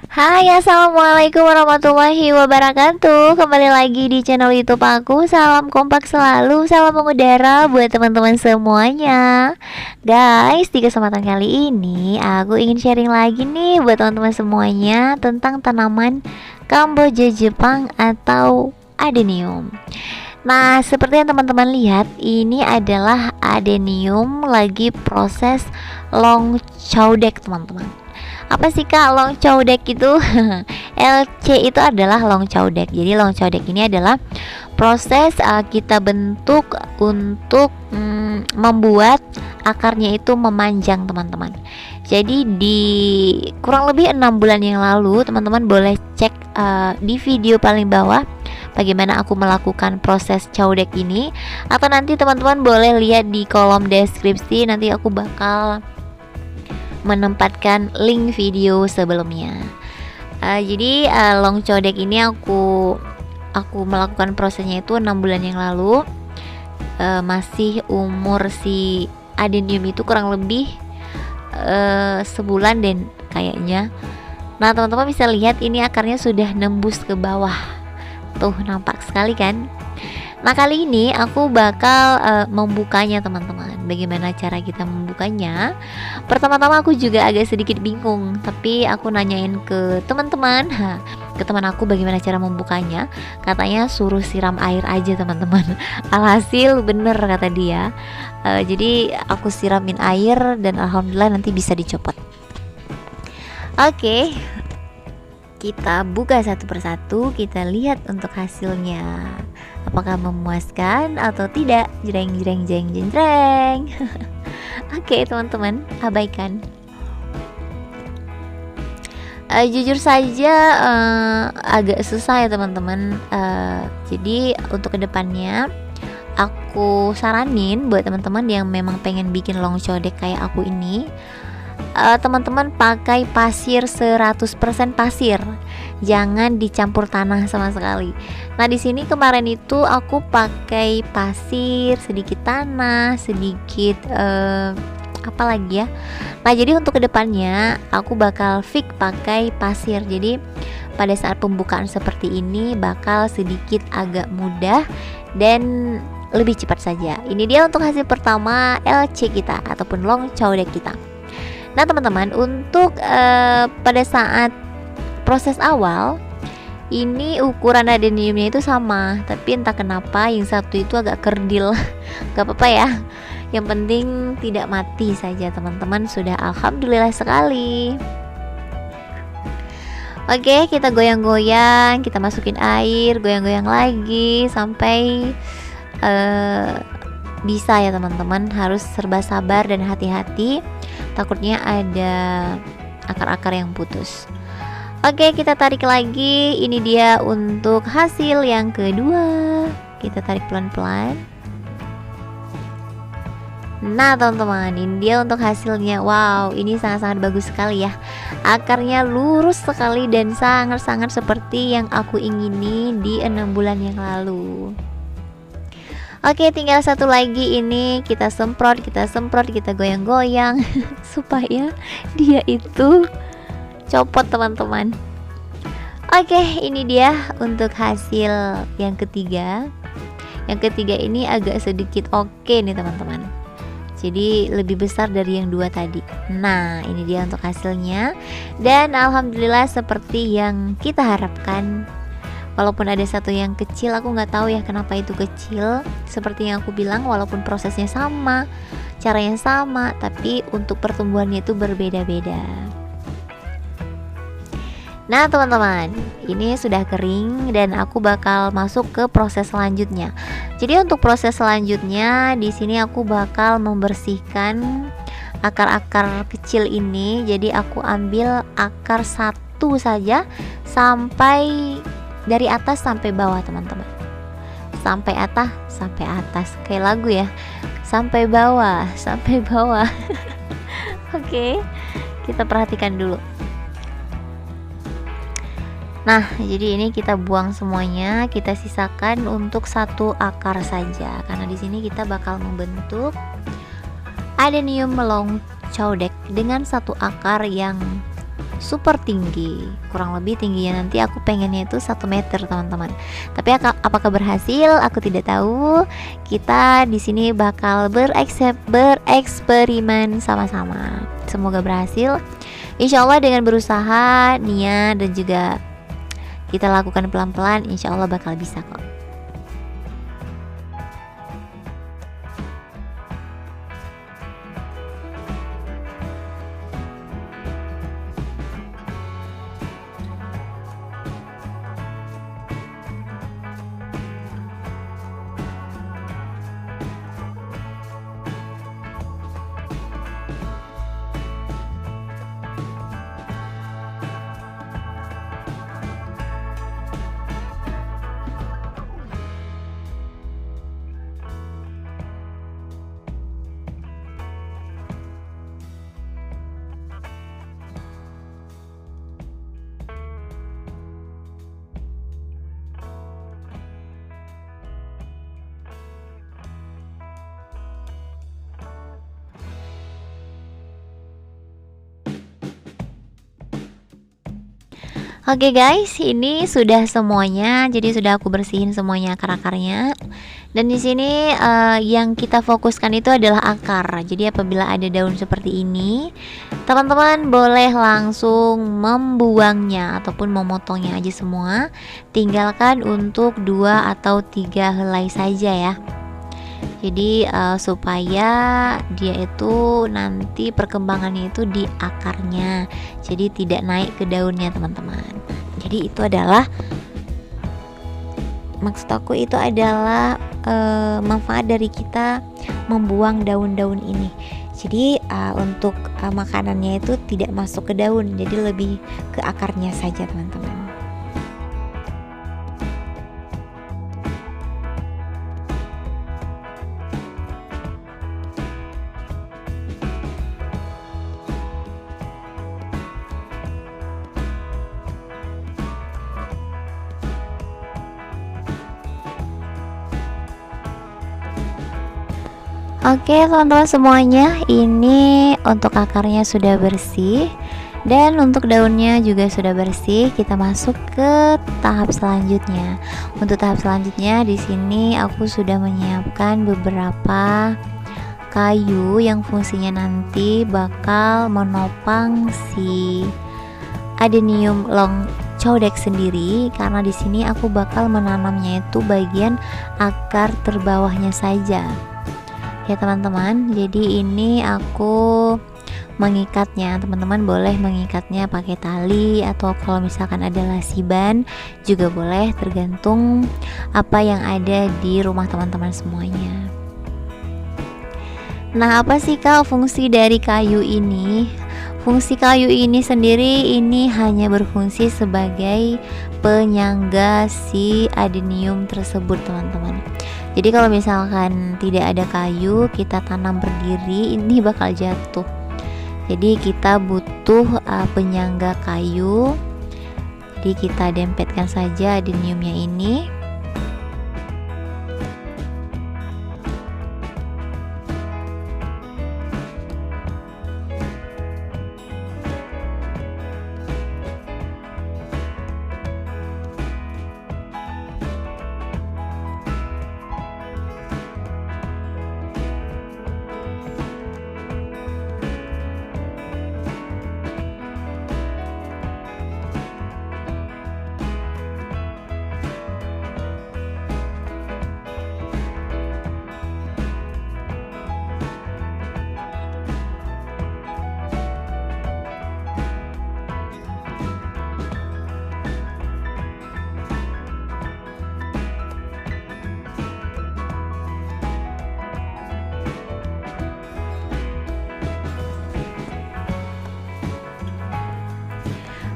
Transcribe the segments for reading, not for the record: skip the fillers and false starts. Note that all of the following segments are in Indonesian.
Hai, assalamualaikum warahmatullahi wabarakatuh. Kembali lagi di channel YouTube aku. Salam kompak selalu, salam mengudara buat teman-teman semuanya. Guys, di kesempatan kali ini aku ingin sharing lagi nih buat teman-teman semuanya tentang tanaman Kamboja Jepang atau adenium. Nah, seperti yang teman-teman lihat, ini adalah adenium lagi proses long chowdek, teman-teman. Apa sih Kak long chowdek itu? LC itu adalah long chowdek. Jadi long chowdek ini adalah proses kita bentuk untuk membuat akarnya itu memanjang, teman-teman. Jadi di kurang lebih 6 bulan yang lalu, teman-teman boleh cek di video paling bawah bagaimana aku melakukan proses chowdek ini, atau nanti teman-teman boleh lihat di kolom deskripsi, nanti aku bakal menempatkan link video sebelumnya. Jadi long chowdek ini aku melakukan prosesnya itu 6 bulan yang lalu. Masih umur si adenium itu kurang lebih sebulan dan kayaknya. Nah, teman-teman bisa lihat ini akarnya sudah nembus ke bawah. Tuh, nampak sekali kan? Nah, kali ini aku bakal membukanya, teman-teman. Bagaimana cara kita membukanya? Pertama-tama aku juga agak sedikit bingung, tapi aku nanyain ke teman-teman, ke teman aku bagaimana cara membukanya. Katanya suruh siram air aja, teman-teman. Alhasil bener kata dia. Jadi aku siramin air dan alhamdulillah nanti bisa dicopot. Oke. Kita buka satu persatu, kita lihat untuk hasilnya. Apakah memuaskan atau tidak? Jreng jreng jreng jreng jreng. Oke, teman-teman, abaikan. Jujur saja agak susah ya, teman-teman. Jadi untuk kedepannya aku saranin buat teman-teman yang memang pengen bikin long chowdek kayak aku ini, teman-teman pakai pasir 100% pasir, jangan dicampur tanah sama sekali. Nah, di sini kemarin itu aku pakai pasir, sedikit tanah, sedikit apa lagi ya. Nah, jadi untuk kedepannya aku bakal fix pakai pasir. Jadi pada saat pembukaan seperti ini bakal sedikit agak mudah dan lebih cepat saja. Ini dia untuk hasil pertama LC kita ataupun long chowdek kita. Nah, teman-teman, untuk pada saat proses awal ini ukuran adeniumnya itu sama, tapi entah kenapa yang satu itu agak kerdil. Gak apa-apa ya, yang penting tidak mati saja, teman-teman. Sudah alhamdulillah sekali. Oke, kita goyang-goyang, kita masukin air, goyang-goyang lagi sampai bisa ya, teman-teman. Harus serba sabar dan hati-hati, takutnya ada akar-akar yang putus. Oke, kita tarik lagi. Ini dia untuk hasil yang kedua. Kita tarik pelan-pelan. Nah, teman-teman, ini dia untuk hasilnya. Wow, ini sangat-sangat bagus sekali ya. Akarnya lurus sekali dan sangat-sangat seperti yang aku ingini di 6 bulan yang lalu. Oke, tinggal satu lagi, ini kita semprot, kita goyang-goyang supaya dia itu copot, teman-teman. Oke, ini dia untuk hasil yang ketiga. Yang ketiga ini agak sedikit oke nih, teman-teman. Jadi lebih besar dari yang dua tadi. Nah, ini dia untuk hasilnya. Dan alhamdulillah seperti yang kita harapkan. Walaupun ada satu yang kecil, aku nggak tahu ya kenapa itu kecil. Seperti yang aku bilang, walaupun prosesnya sama, caranya sama, tapi untuk pertumbuhannya itu berbeda-beda. Nah, teman-teman, ini sudah kering dan aku bakal masuk ke proses selanjutnya. Jadi untuk proses selanjutnya di sini aku bakal membersihkan akar-akar kecil ini. Jadi aku ambil akar satu saja sampai dari atas sampai bawah, teman-teman. Sampai atas kayak lagu ya. Sampai bawah. Oke, kita perhatikan dulu. Nah, jadi ini kita buang semuanya, kita sisakan untuk satu akar saja, karena di sini kita bakal membentuk adenium long chowdek dengan satu akar yang super tinggi, kurang lebih tingginya nanti aku pengennya itu 1 meter teman-teman. Tapi apakah berhasil aku tidak tahu. Kita di sini bakal bereksperimen sama-sama. Semoga berhasil. Insya Allah dengan berusaha, niat, dan juga kita lakukan pelan-pelan, insya Allah bakal bisa kok. Oke guys, ini sudah semuanya. Jadi sudah aku bersihin semuanya akar-akarnya. Dan di sini yang kita fokuskan itu adalah akar. Jadi apabila ada daun seperti ini, teman-teman boleh langsung membuangnya ataupun memotongnya aja semua. Tinggalkan untuk 2 atau 3 helai saja ya. Jadi supaya dia itu nanti perkembangannya itu di akarnya, jadi tidak naik ke daunnya teman-teman. Jadi itu adalah, maksud aku itu adalah manfaat dari kita membuang daun-daun ini. Jadi untuk makanannya itu tidak masuk ke daun, jadi lebih ke akarnya saja teman-teman. Oke teman-teman semuanya, ini untuk akarnya sudah bersih dan untuk daunnya juga sudah bersih. Kita masuk ke tahap selanjutnya. Untuk tahap selanjutnya di sini aku sudah menyiapkan beberapa kayu yang fungsinya nanti bakal menopang si adenium long codec sendiri, karena di sini aku bakal menanamnya itu bagian akar terbawahnya saja. Ya teman-teman, jadi ini aku mengikatnya, teman-teman boleh mengikatnya pakai tali atau kalau misalkan ada lasiban juga boleh, tergantung apa yang ada di rumah teman-teman semuanya. Nah, apa sih Kak fungsi dari kayu ini? Fungsi kayu ini sendiri ini hanya berfungsi sebagai penyangga si adenium tersebut teman-teman. Jadi kalau misalkan tidak ada kayu, kita tanam berdiri, ini bakal jatuh. Jadi kita butuh penyangga kayu. Jadi kita dempetkan saja adeniumnya ini.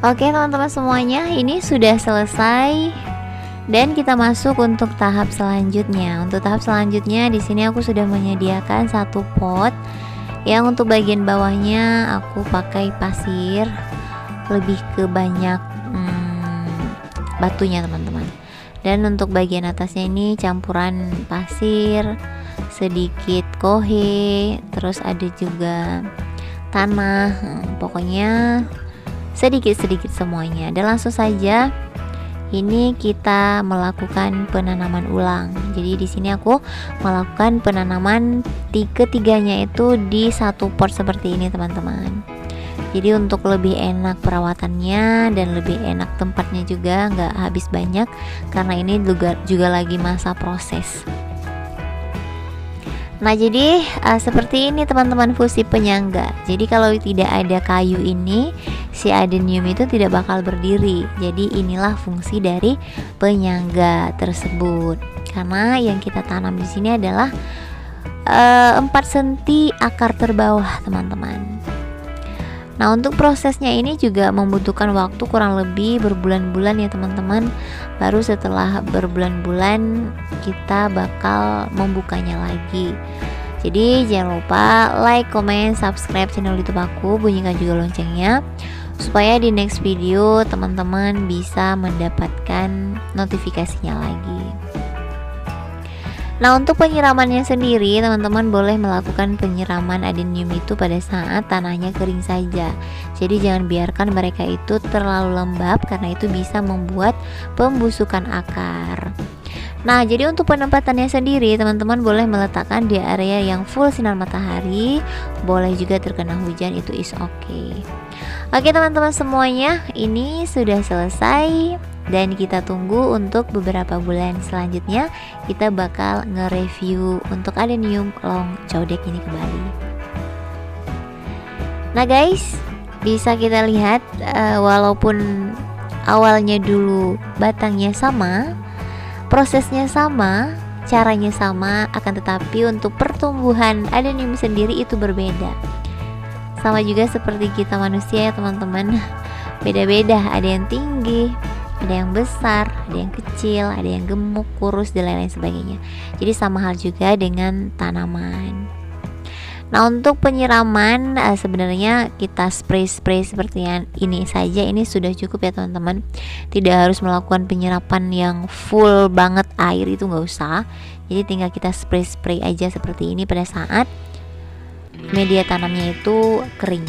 Oke teman-teman semuanya, ini sudah selesai dan kita masuk untuk tahap selanjutnya. Untuk tahap selanjutnya di sini aku sudah menyediakan satu pot yang untuk bagian bawahnya aku pakai pasir, lebih ke banyak batunya teman-teman. Dan untuk bagian atasnya ini campuran pasir, sedikit kohe, terus ada juga tanah. Pokoknya sedikit-sedikit semuanya. Dan langsung saja ini kita melakukan penanaman ulang. Jadi di sini aku melakukan penanaman ketiganya itu di satu pot seperti ini teman-teman. Jadi untuk lebih enak perawatannya dan lebih enak tempatnya juga, nggak habis banyak karena ini juga lagi masa proses. Nah jadi seperti ini teman-teman fungsi penyangga. Jadi kalau tidak ada kayu ini, si adenium itu tidak bakal berdiri. Jadi inilah fungsi dari penyangga tersebut. Karena yang kita tanam di sini adalah 4 cm akar terbawah teman-teman. Nah untuk prosesnya ini juga membutuhkan waktu kurang lebih berbulan-bulan ya teman-teman. Baru setelah berbulan-bulan kita bakal membukanya lagi. Jadi jangan lupa like, comment, subscribe channel YouTube aku, bunyikan juga loncengnya supaya di next video teman-teman bisa mendapatkan notifikasinya lagi. Nah untuk penyiramannya sendiri teman-teman boleh melakukan penyiraman adenium itu pada saat tanahnya kering saja. Jadi jangan biarkan mereka itu terlalu lembab karena itu bisa membuat pembusukan akar. Nah jadi untuk penempatannya sendiri teman-teman boleh meletakkan di area yang full sinar matahari, boleh juga terkena hujan, itu is okay. Oke teman-teman semuanya, ini sudah selesai dan kita tunggu untuk beberapa bulan selanjutnya kita bakal nge-review untuk adenium long cowdeck ini kembali. Nah guys, bisa kita lihat walaupun awalnya dulu batangnya sama, prosesnya sama, caranya sama, akan tetapi untuk pertumbuhan adenium sendiri itu berbeda. Sama juga seperti kita manusia ya teman-teman, beda-beda, ada yang tinggi, ada yang besar, ada yang kecil, ada yang gemuk, kurus, dan lain-lain sebagainya. Jadi sama hal juga dengan tanaman. Nah untuk penyiraman sebenarnya kita spray seperti yang ini saja, ini sudah cukup ya teman-teman. Tidak harus melakukan penyerapan yang full banget air, itu nggak usah. Jadi tinggal kita spray aja seperti ini pada saat media tanamnya itu kering.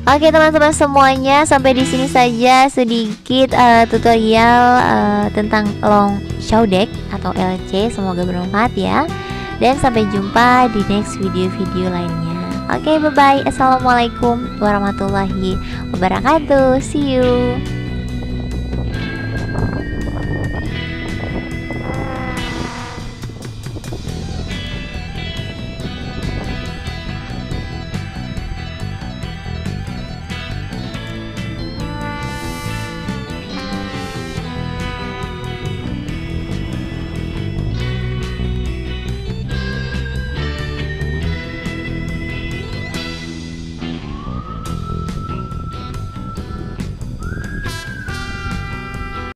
Oke teman-teman semuanya, sampai di sini saja sedikit tutorial tentang long cowdeck atau LC. Semoga bermanfaat ya. Dan sampai jumpa di next video-video lainnya. Oke, bye bye. Assalamualaikum warahmatullahi wabarakatuh. See you.